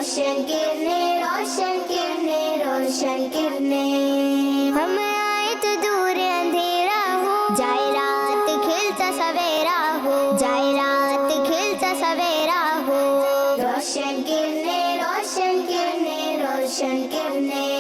रोशन किरणें, रोशन किरणें, रोशन किरणें। हम आए तो दूर अंधेरा हो, जाए रात खिलता सवेरा हो, जाए रात खिलता सवेरा हो। रोशन किरणें, रोशन किरणें, रोशन किरणें।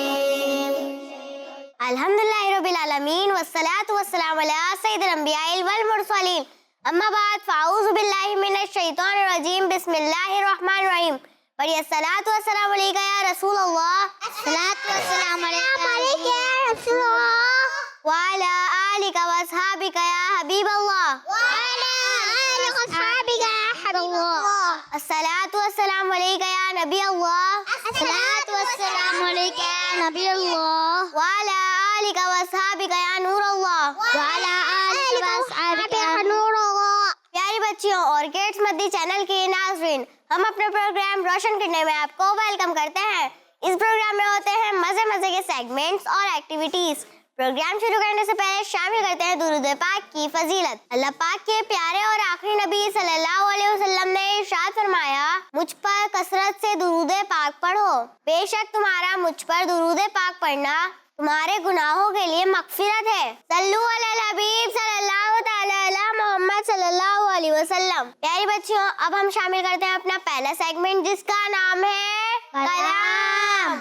अल्हम्दुलिल्लाहि रब्बिल आलमीन वस्सलातु वस्सलामु अला सय्यिदिल अंबियाइल वल मुरसलीन। अम्मा बाद फ़ाऊज़ु बिल्लाहि मिनश शैतानिर रजीम बिस्मिल्लाहिर रहमानिर रहीम। पढ़िए सलातु वस्सलामु अलैका या रसूल अल्लाह, सलातु वस्सलामु अलैका या रसूल अल्लाह, व अला आलिका व अस्हाबिका या हबीब अल्लाह, व अला आलिका व अस्हाबिका या हबीब अल्लाह। अस्सलातु वस्सलामु अलैका या नबी अल्लाह, अस्सलातु वस्सलामु अलैका या नबी अल्लाह, व अला आलिका व अस्हाबिका या नूर अल्लाह, व अला आलिका व अस्हाबिका या नूर अल्लाह। प्यारी बच्चियों और किड्स मद्दी चैनल के नाज़रीन, हम अपने प्रोग्राम रोशन करने में आपको वेलकम करते हैं। इस प्रोग्राम में होते हैं मजे मजे के सेगमेंट्स और एक्टिविटीज। प्रोग्राम शुरू करने से पहले शामिल करते हैं दुरूद पाक की फजीलत। अल्लाह पाक के प्यारे और आखिरी नबी सल्लल्लाहु अलैहि वसल्लम ने इरशाद फरमाया, मुझ पर कसरत से दुरूद पाक पढ़ो, बेशक तुम्हारा मुझ पर दुरूद पाक पढ़ना तुम्हारे गुनाहों के लिए मगफिरत है। सल्लु अलल हबीब सल्लल्लाहु तआला अला मोहम्मद सल्लल्लाहु अलैहि वसल्लम। प्यारी बच्चियों, अब हम शामिल करते हैं अपना पहला सेगमेंट जिसका नाम है कलाम।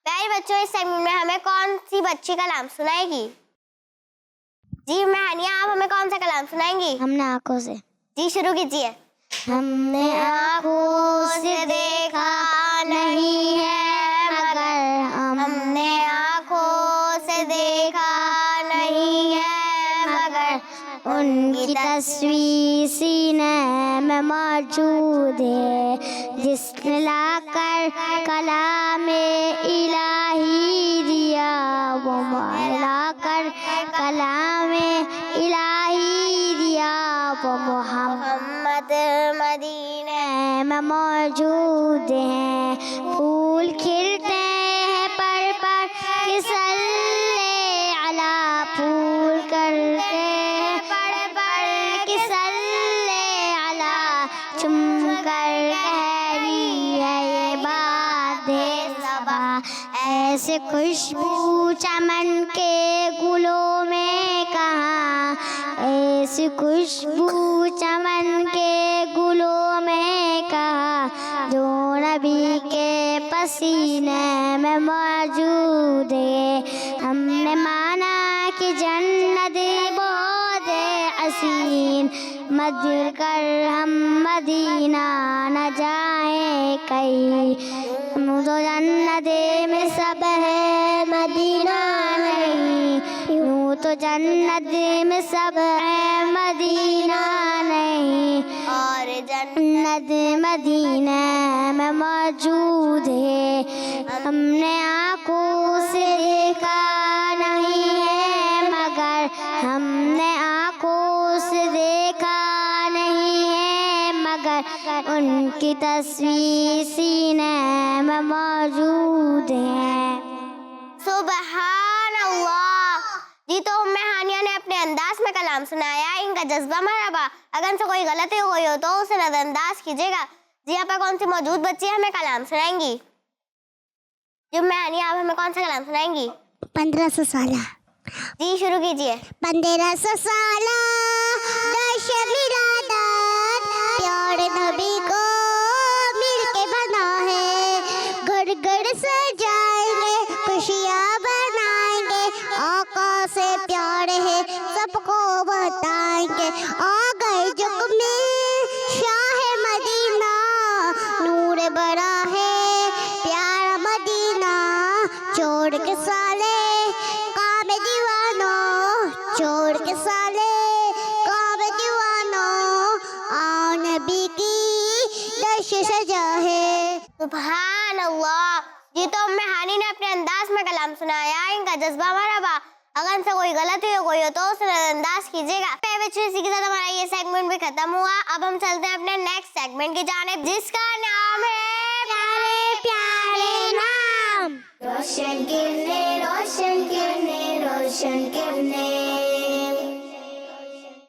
प्यारी बच्चों, इस सेगमेंट में हमें कौन सी बच्ची कलाम सुनाएगी? जी मेहनिया, आप हमें कौन सा कलाम सुनाएंगी? हमने आंखों से। जी शुरू कीजिए। हमने आंखों से देखा नहीं है मगर हमने आँखों से देखा नहीं है मगर उनकी तस्वीर सीने में मौजूद है, जिसने लाकर कलामे इलाही दिया, वो लाकर कलामे इलाही दिया, वो मोहम्मद मदीने में मौजूद हैं। फूल खिलते हैं पर किसल्ले अला, फूल करते हैं पर किसल्ले अला, चुम कर कह रही है ये बात है सबा। ऐसे खुशबू चमन के गुलों में कहाँ, ऐसी खुशबू चमन के गुलों में कहाँ, जो नबी के पसीने में मौजूद है। हमने माना कि जन्नत बहुत हसीन, मदिर कर हम मदीना न जाए कहीं, तो जन्नत में सब है मदीना नहीं, यूं तो जन्नत में सब है मदीना नहीं, और जन्नत मदीना में मौजूद है। हमने आँखों से देखा नहीं है मगर, हमने आँखों से देखा नहीं है मगर उनकी तस्वीर सीने में मौजूद है। सुबहान अल्लाह। जी तो उम्मे हानिया ने अपने अंदाज में कलाम सुनाया, इनका जज्बा मरहबा। अगर से कोई गलती हो गई हो तो उसे नजरअंदाज कीजिएगा। जी आप कौन सी मौजूद बच्ची हमें कलाम सुनाएंगी? जी उम्मे हानिया, आप हमें कौन सा कलाम सुनाएंगी? 1500 साला। जी शुरू कीजिए। 1500 साला दश मिलादत, प्यारे नबी को मिलके बना है, घर घर सजाएंगे खुशियाँ बनाएंगे, आका से प्यार है सबको बताएंगे। आ गए जुग में शाह मदीना, नूर बड़ा है प्यारा मदीना, छोड़ के साले काम दीवानो, छोड़ के साले काम दीवानो, आओ नबी की दश सजा है। सुभान अल्लाह। जी तो उम्मे हानी ने अपने अंदाज में कलाम सुनाया, इनका जज्बा मरहबा। अगर से कोई गलती हो गई हो तो उसे नजरअंदाज कीजिएगा। बच्चों, इसी के साथ हमारा ये सेगमेंट भी खत्म हुआ। अब हम चलते हैं अपने नेक्स्ट सेगमेंट की जानिब जिसका नाम है प्यारे प्यारे नाम। रोशन किरणें, रोशन किरणें, रोशन किरणें।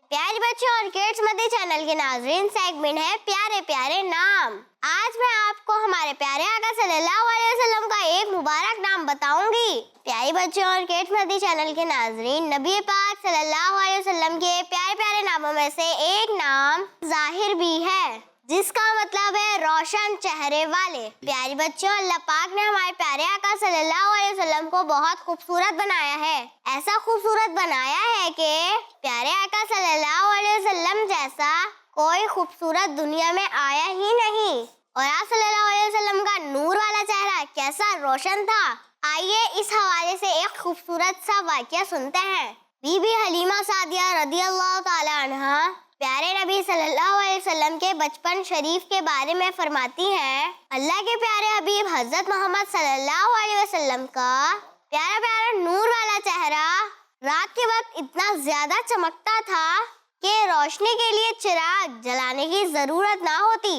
प्यारे बच्चों, और और किड्स मदी चैनल के नाज़रीन, सेगमेंट है प्यारे प्यारे नाम। आज मैं आपको हमारे प्यारे आका सल्लल्लाहु अलैहि वसल्लम का एक मुबारक नाम बताऊंगी। प्यारे बच्चों और किड्स मदी चैनल के नाज़रीन, नबी पाक सल्लल्लाहु अलैहि वसल्लम के प्यारे प्यारे नामों में से एक नाम ज़ाहिर भी है, जिसका मतलब है रोशन चेहरे वाले। प्यारे बच्चों, अल्लाह पाक ने हमारे प्यारे आका सल्लल्लाहु अलैहि वसल्लम को बहुत खूबसूरत बनाया है। ऐसा खूबसूरत बनाया है कि प्यारे आका सल्लल्लाहु अलैहि वसल्लम जैसा कोई खूबसूरत दुनिया में आया ही नहीं। और आप सल्लल्लाहु अलैहि वसल्लम का नूर वाला चेहरा कैसा रोशन था। आइए इस हवाले से एक खूबसूरत सा वाक़या सुनते हैं। बीबी हलीमा सादिया रदियल्लाहु ताला अन्हा प्यारे नबी सल्लल्लाहु अलैहि वसल्लम के बचपन शरीफ के बारे में फरमाती हैं, अल्लाह के प्यारे हबीब हजरत मोहम्मद सल्लल्लाहु अलैहि वसल्लम का प्यारा प्यारा नूर वाला चेहरा रात के वक्त इतना ज्यादा चमकता था कि रोशनी के लिए चिराग जलाने की जरूरत ना होती।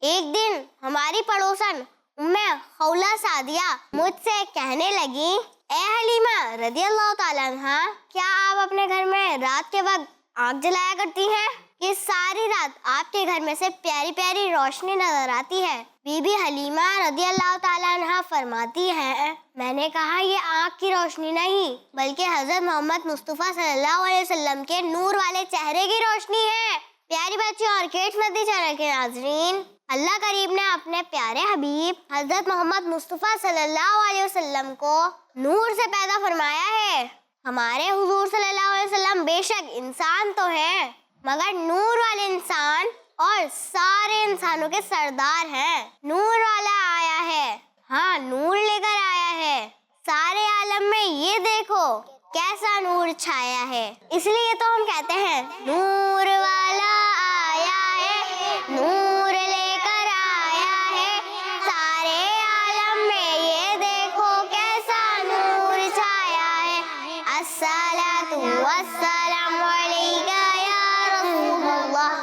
एक दिन हमारी पड़ोसन उम्मे खौला सादिया मुझसे कहने लगी, ए हलीमा रदियल्लाहु ताला अन्हा, क्या आप अपने घर में रात के वक्त आग जलाया करती हैं? कि सारी रात आपके घर में से प्यारी प्यारी रोशनी नजर आती है। बीबी हलीमा रदियल्लाहु ताला अन्हा फरमाती हैं, मैंने कहा ये आँख की रोशनी नहीं बल्कि हजरत मोहम्मद मुस्तफ़ा सल्लल्लाहु अलैहि वसल्लम के नूर वाले चेहरे की रोशनी है। प्यारी बच्चों और किड्स मदी चैनल के नाज़रीन, अल्लाह करीम ने अपने प्यारे हबीब हजरत मोहम्मद मुस्तफ़ा सल्लल्लाहु अलैहि वसल्लम को नूर से पैदा फरमाया है। हमारे हुजूर सल्लल्लाहु अलैहि वसल्लम बेशक इंसान तो हैं, मगर नूर वाले इंसान और सारे इंसानों के सरदार हैं। नूर वाला आया है, हाँ नूर लेकर आया है। सारे आलम में ये देखो कैसा नूर छाया है, इसलिए तो हम कहते हैं नूर वाला आया है, नूर लेकर आया है। सारे आलम में ये देखो कैसा नूर छाया है। अस्सलातु वस्सलामु अलैका या रसूलल्लाह,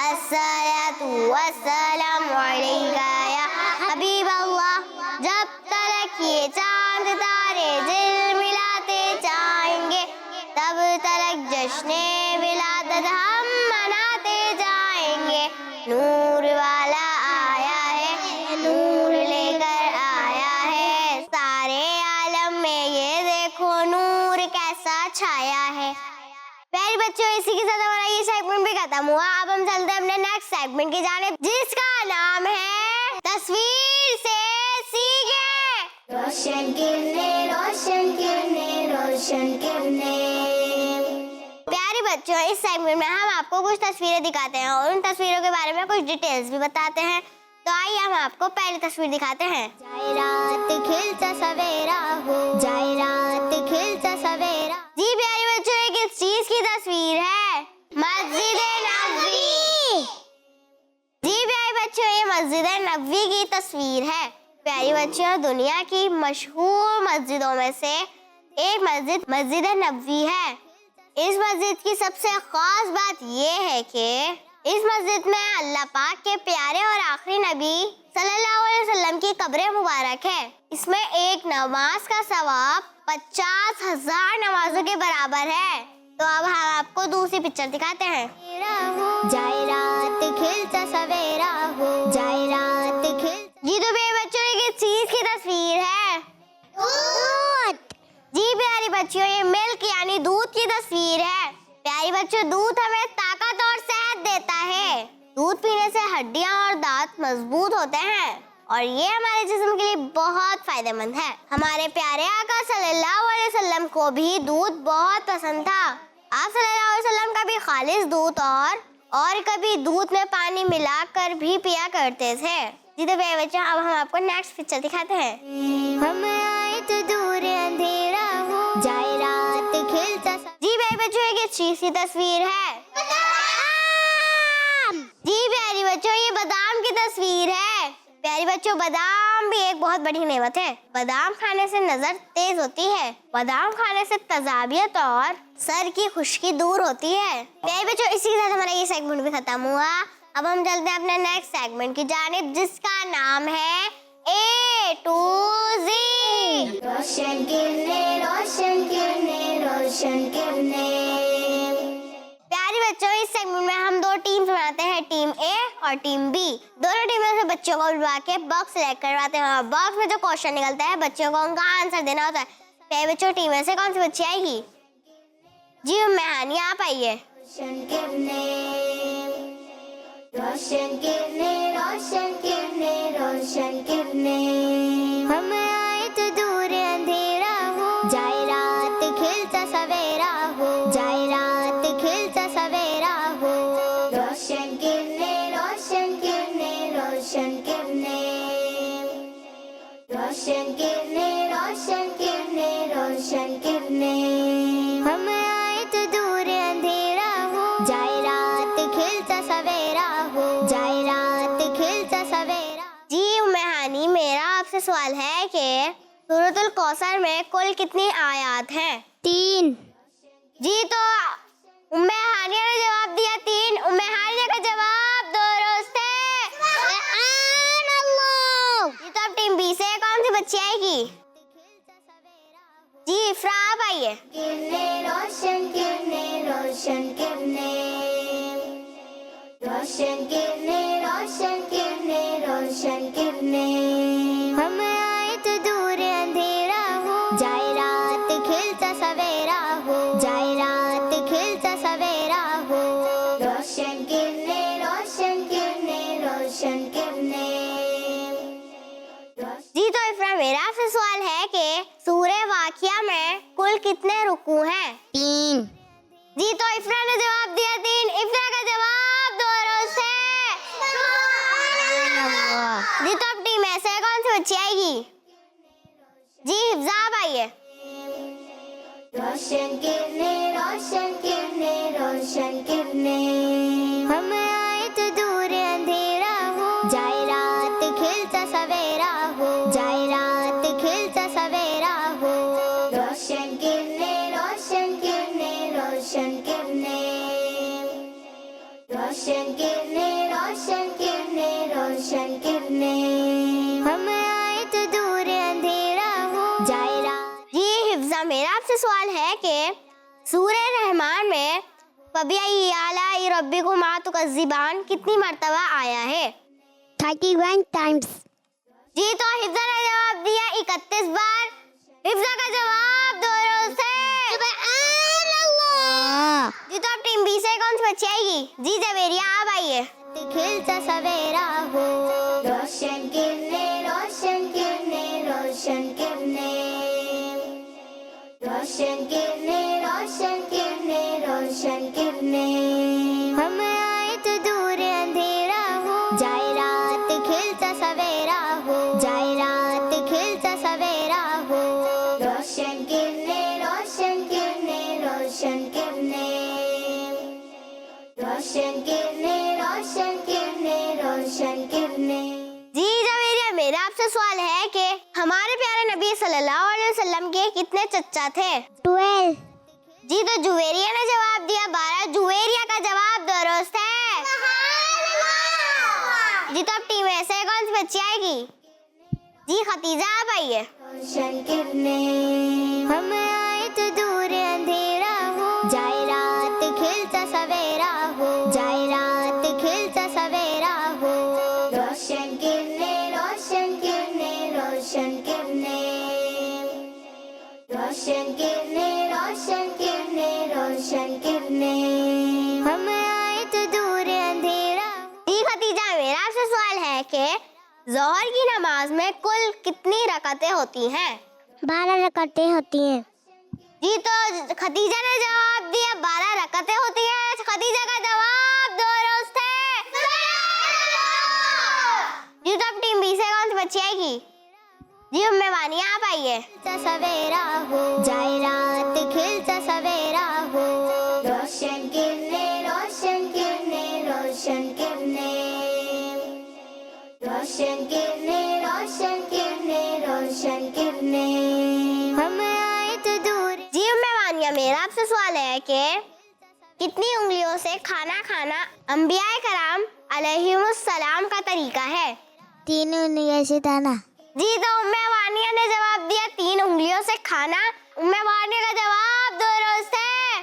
अस्सलातु वस्सलामु अलैका या हबीब अल्लाह। जब तक ये चांद तारे दिल मिलाते जाएंगे, तब तक जश्ने विलादत हम मनाते जाएंगे। नूर वाला आया है, नूर लेकर आया है। सारे आलम में ये देखो नूर कैसा छाया है। प्यारे बच्चों, इसी के साथ हमारा ये सेगमेंट भी खत्म हुआ। अब हम चलते हैं अपने नेक्स्ट सेगमेंट की जानिब, जिसका नाम है तस्वीर से सीखें। रोशन किरणें, रोशन किरणें, रोशन किरणें। प्यारे बच्चों, इस सेगमेंट में हम आपको कुछ तस्वीरें दिखाते हैं और उन तस्वीरों के बारे में कुछ डिटेल्स भी बताते हैं। तो आइए हम आपको पहली तस्वीर दिखाते हैं। जाए रात खिलता सवेरा हो, जाए रात खिलता सवेरा। जी प्यारे बच्चों, ये किस चीज की तस्वीर है? मस्जिद नबवी। जी प्यारे बच्चों, ये मस्जिद नबवी की तस्वीर है। प्यारे बच्चों, दुनिया की मशहूर मस्जिदों में से एक मस्जिद मस्जिद नबवी है। इस मस्जिद की सबसे खास बात ये है कि इस मस्जिद में अल्लाह पाक के प्यारे और आखिरी नबी सल्लल्लाहु अलैहि वसल्लम की कब्र मुबारक है। इसमें एक नमाज का सवाब 50,000 नमाजों के बराबर है। तो अब हम आपको दूसरी पिक्चर दिखाते हैं। जाए रात खिलता सवेरा हो, जाए रात खिल। जी तो मेरे बच्चों, ये किस चीज की तस्वीर है? दूध। जी प्यारी बच्चियों, ये मिल्क यानी दूध की तस्वीर है। प्यारी बच्चों, दूध हमें ताकत और सेहत देता है। दूध पीने से हड्डियां और दांत मजबूत होते हैं और ये हमारे जिस्म के लिए बहुत फायदेमंद है। हमारे प्यारे आका सल्लल्लाहु अलैहि वसल्लम को भी दूध बहुत पसंद था। आप सल्लल्लाहु अलैहि वसल्लम कभी खालिस दूध और कभी दूध में पानी मिलाकर भी पिया करते थे। जी तो प्यारे बच्चों, अब हम आपको नेक्स्ट पिक्चर दिखाते हैं। हम आए तो दूर अंधेरा हो, जाए रात खिलता। जी प्यारे बच्चों, ये किस चीज की तस्वीर है? जी प्यारी बच्चों, ये बादाम की तस्वीर है। प्यारी बच्चों, बादाम भी एक बहुत बड़ी नेमत है। बादाम खाने से नजर तेज होती है। बादाम खाने से तजाबियत और सर की खुश्की दूर होती है। प्यारी बच्चों, इसी के साथ हमारा ये सेगमेंट भी खत्म हुआ। अब हम चलते हैं अपने नेक्स्ट सेगमेंट की जानिब, जिसका नाम है A to Z। रोशन किरणें, रोशन किरणें, रोशन किरणें। प्यारे बच्चों, इस सेगमेंट में हम और टीम बी दोनों टीमों से बच्चों को बुलवा के बॉक्स सेलेक्ट करवाते हैं और बॉक्स में जो क्वेश्चन निकलता है बच्चों को उनका आंसर देना होता है। पहले बच्चों टीम में से कौन सी बच्ची आएगी? जी मेहानी आप आइए। रोशन किरने, रोशन किरने, रोशन किरने, रोशन किरने। हम आए तो दूर अंधेरा हो, जाए रात खिलता सवेरा हो, जाए रात खिलता सवेरा हो। रोशन किरने, रोशन किरने, रोशन किरने। रोशन किरने, रोशन किरने, रोशन किरने। हम आए तो दूर अंधेरा हो, जाए रात खिलता सवेरा हो, जाए रात खिलता सवेरा। जी मेहानी, मेरा आपसे सवाल है कि सूरतुल कौसर में कुल कितनी आयत हैं? 3। जी तो उम्मे हानिया ने जवाब दिया 3। उम्मे हानिया का जवाब दुरुस्त है। सुभान अल्लाह। जी तो अब टीम बी से कौन सी बच्ची आएगी? जी इफ्रा आप आइए। किरने, रोशन किरने, रोशन किरने। रोशन किरने, रोशन किरने, रोशन किरने। हम आए तो दूर अंधेरा हो, जाए रात खिलता सवेरा हो, जाए रात खिलता सवेरा हो। रोशन किरने, रोशन किरने, रोशन किरने। जी तो इफ्रा, मेरा आपसे सवाल है कि सूरे वाकिया में कुल कितने रुकू हैं? 3। जी तो इफ्रा ने जवाब दिया 3। इफ्रा का जवाब दुरुस्त है। जी तो अब टीम में से कौन सी बच्ची आएगी? जी हिफ्जा आप आइए। रोशन किरने, रोशन किरने, रोशन किरने। हम आए तो दूर अंधेरा हो, जाए रात खिलता सवेरा हो, जाए रात खिलता सवेरा हो। रोशन किरने, रोशन किरने, रोशन किरने। रोशन किरने, रोशन किरने, रोशन किरने। हम आए तो दूर अंधेरा हो, जाए रात। जी हिफ्जा, मेरा आपसे सवाल है कि सूरे रहमान में फबिअय्यि आलाइ रब्बिकुमा तुकज़्ज़िबान कितनी मर्तबा आया है? 31 टाइम्स। जी तो हिफ्जा ने जवाब दिया 31 बार। हिफ्जा का जवाब दुरुस्त है। सुभान अल्लाह। जी तो अब टीम बी से कौन सी बच्ची आएगी? जी जवेरिया आप आइए। खिलता सवेरा हो, रोशन किरने, रोशन किरने, रोशन किरने। रोशन किरने, रोशन किरने, रोशन किरने। हम आए तो दूर अंधेरा हो, जाए रात खिलता सवेरा हो, जाए रात खिलता सवेरा हो। रोशन किरने, रोशन किरने, रोशन किरने। रोशन किरने, रोशन किरने, रोशन किरने। जी जवेरिया, मेरा आपसे सवाल है कि हमारे प्यारे नबी सल्लल्लाहु अलैहि वसल्लम के कितने चचा थे? 12। जी तो जुवेरिया ने जवाब दिया 12। जुवेरिया का जवाब दुरुस्त है। जी तो अब टीम ऐसे कौन सी बच्ची आएगी? जी खतीजा आप आइए। रोशन किरने। हम आए तो दूर अंधेरा हो, जाए रात खिलता सवेरा हो, जाए रात खिलता सवेरा हो। रोशन किरने, रोशन किरने, रोशन किरने। रोशन किरने, रोशन किरने, रोशन किरने। हम आए तो दूर अंधेरा। जी खतीजा, मेरा आपसे सवाल है कि ज़ोहर की नमाज में कुल कितनी रकातें होती हैं? 12 रकातें होती हैं। जी तो खतीजा ने जवाब दिया 12 रकातें होती हैं। खतीजा का जवाब दुरुस्त है। जी तो अब टीम बी से कौन सी बच्ची आएगी? जी उम्मे वानिया आप आइए। सवेरा हो, जाए रात खिलता सवेरा हो। रोशन किरने, रोशन किरने, रोशन किरने। रोशन किरने, रोशन किरने, रोशन किरने। हम आए तो दूर। जी उम्मे वानिया, मेरा आपसे सवाल है कि कितनी उंगलियों से खाना खाना अंबियाए कराम अलैहिमुस्सलाम का तरीका है? 3 उंगलियों से खाना। जी तो उम्मे वानिया ने जवाब दिया 3 उंगलियों से खाना। उम्मे वानिया का जवाब दुरुस्त है।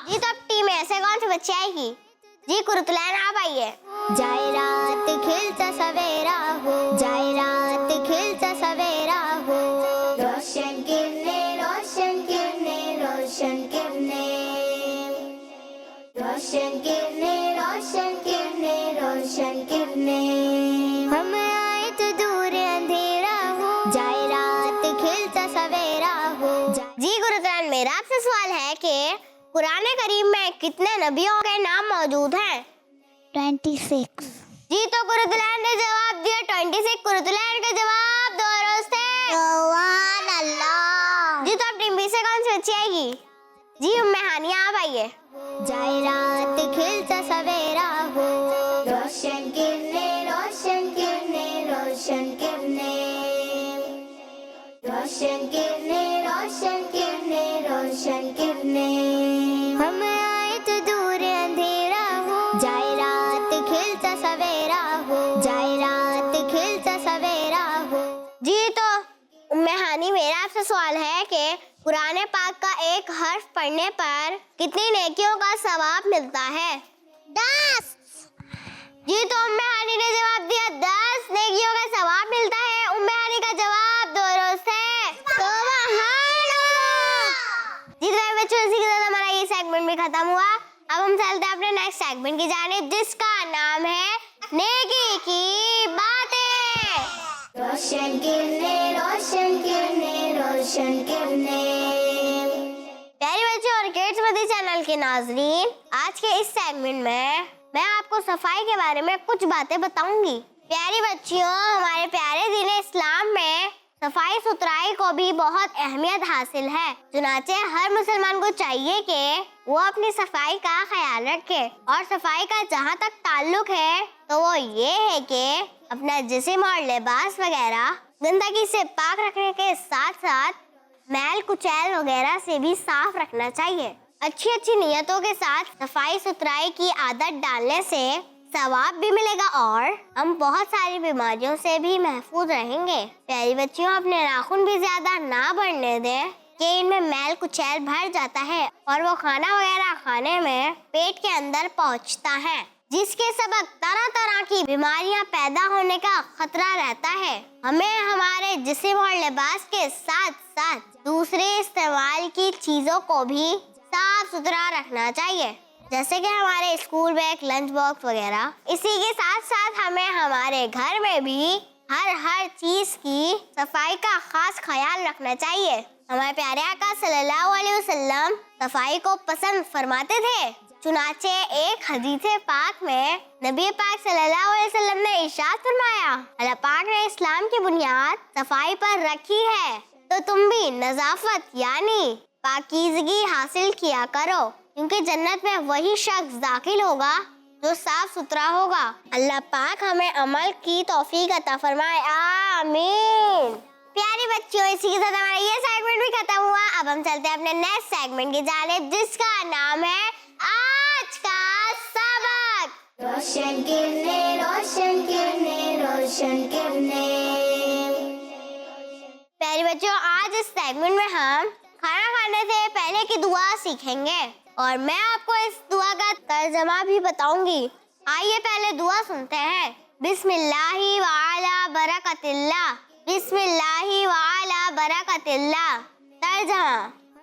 जी तो अब टीम ऐसे कौन सी बच्ची आएगी? जी कुरुतलैन आप आइए। जाए रात खिलता सवेरा हो, जाए रात खिलता सवेरा हो। रोशन किरणें, रोशन किरणें, रोशन किरणें, रोशन किरणें, रोशन किरणें, रोशन किरणें। हम आए तो दूर अंधेरा हो, जाए रात खिलता सवेरा हो। जी कुरुतलैन मेरा आपसे सवाल है कि कुरान करीम में कितने नबियों के नाम मौजूद हैं? 26। जी तो कुरुतलैन ने जवाब दिया 26। कुरुतलैन का जवाब दुरुस्त है। सुभान अल्लाह। जी तो अब टीम बी से कौन सी बच्ची आएगी? जी उम्मे हानिया आप आइए। जाए रात खिलता सवेरा हो, रोशन किरणें, रोशन किरणें, रोशन किरणें, रोशन किरणें, रोशन किरणें, रोशन किरणें। हम आए तो दूर अंधेरा हो, जाए रात खिलता सवेरा हो, जाए रात खिलता सवेरा हो। जी तो उम्मे हानी मेरा आपसे सवाल है कि कुरान पाक का एक हर्फ पढ़ने पर कितनी नेकियों का सवाब मिलता है? 10। जी तो उम्मे हानी ने जवाब दिया 10 नेकियों का सवाब मिलता है। उम्मे हानी का जवाब दुरुस्त है। जी तो बच्चों इसी के साथ हमारा ये सेगमेंट भी खत्म हुआ। अब हम चलते हैं अपने नेक्स्ट सेगमेंट की जानिब जिसका नाम है नेकी की बातें। रोशन किरणें, रोशन किरणें, रोशन किरणें। प्यारे बच्चों और किड्स मदी चैनल के नाजरीन, आज के इस सेगमेंट में मैं आपको सफाई के बारे में कुछ बातें बताऊंगी। प्यारी बच्चियों, हमारे प्यारे दीन इस्लाम में सफाई सुथराई को भी बहुत अहमियत हासिल है। चुनाचे हर मुसलमान को चाहिए कि वो अपनी सफाई का ख्याल रखे और सफाई का जहाँ तक ताल्लुक है तो वो ये है कि अपना जिस्म और लिबास वगैरह गंदगी से पाक रखने के साथ साथ मैल कुचैल वगैरह से भी साफ रखना चाहिए। अच्छी अच्छी नियतों के साथ सफाई सुथराई की आदत डालने से सवाब भी मिलेगा और हम बहुत सारी बीमारियों से भी महफूज रहेंगे। प्यारी बच्चियों, अपने नाखून भी ज्यादा ना बढ़ने दें कि इनमें मैल कुचैल भर जाता है और वो खाना वगैरह खाने में पेट के अंदर पहुंचता है, जिसके सबब तरह तरह की बीमारियां पैदा होने का खतरा रहता है। हमें हमारे जिस्म और लिबास के साथ साथ दूसरे इस्तेमाल की चीजों को भी साफ सुथरा रखना चाहिए, जैसे कि हमारे स्कूल बैग, लंच बॉक्स वगैरह। इसी के साथ साथ हमें हमारे घर में भी हर चीज की सफाई का खास ख्याल रखना चाहिए। हमारे प्यारे आका सल्लल्लाहु अलैहि वसल्लम सफाई को पसंद फरमाते थे। चुनाचे एक हदीस पाक में नबी पाक सल्लल्लाहु अलैहि वसल्लम ने इरशाद फरमाया, अल्लाह पाक ने इस्लाम की बुनियाद सफाई पर रखी है, तो तुम भी नजाफत यानी पाकीज़गी हासिल किया करो, क्योंकि जन्नत में वही शख्स दाखिल होगा जो साफ सुथरा होगा। अल्लाह पाक हमें अमल की तौफीक अता फरमाए, आमीन। प्यारी बच्चों, इसी के साथ हमारा ये सेगमेंट भी खत्म हुआ। अब हम चलते हैं अपने नेक्स्ट सेगमेंट की जानिब जिसका नाम है आज का सबक। रोशन किरणें, रोशन किरणें, रोशन किरणें। प्यारी बच्चों, आज इस सेगमेंट में हम खाना खाने से पहले की दुआ सीखेंगे और मैं आपको इस दुआ का तर्जमा भी बताऊंगी। आइए पहले दुआ सुनते हैं। बिस्मिल्लाहि व अला बरकतिल्लाह, बिस्मिल्लाहि व अला बरकतिल्लाह। तर्जमा,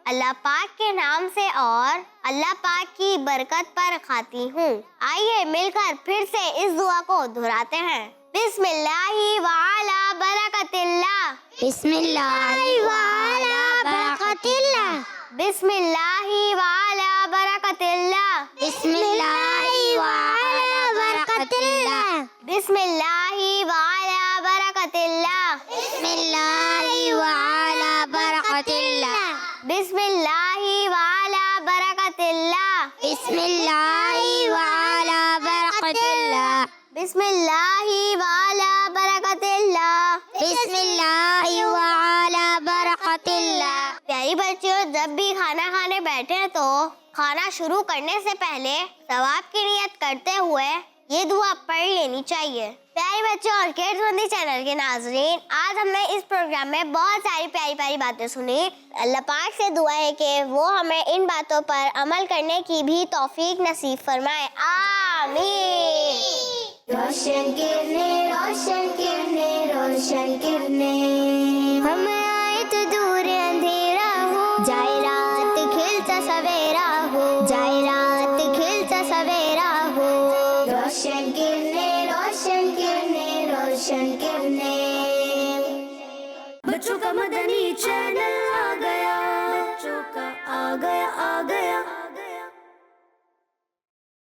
अल्लाह पाक के नाम से और अल्लाह पाक की बरकत पर खाती हूँ। आइए मिलकर फिर से इस दुआ को दोहराते हैं। बिस्मिल्लाहि व अला बरकतिल्लाह, बिस्मिल्लाहि व अला बरकतिल्लाह, बिस्मिल्लाहि व अला बरकतिल्लाह, बिस्मिल्लाहि व अला बरकतिल्लाह, बिस्मिल्लाहि व अला बरकतिल्लाह, बिस्मिल्लाहि व अला बरकतिल्लाह, बिस्मिल्लाहि व अला बरकतिल्लाह, बिस्मिल्लाहि व अला बरकतिल्लाह, बिस्मिल्लाहि व अला बरकतिल्लाह, बिस्मिल्लाहि व अला बरकतिल्लाह। प्यारी बच्चियों, जब भी खाना खाने बैठे तो खाना शुरू करने से पहले सवाब की नियत करते हुए ये दुआ पढ़ लेनी चाहिए। प्यारे बच्चों और किड्स मंदी चैनल के नाज़रीन, आज हमने इस प्रोग्राम में बहुत सारी प्यारी प्यारी बातें सुनी। अल्लाह पाक से दुआ है कि वो हमें इन बातों पर अमल करने की भी तौफीक नसीब फरमाए। आमीन। रोशन किरणें, रोशन किरणें, रोशन किरणें, हम आए तो दूर अंधेरा हो, जाए रात खिलता सवेरा हो, जाए रात खिलता सवेरा हो। रोशन किरणें, रोशन किरणें, रोशन किरणें। बच्चों का मदनी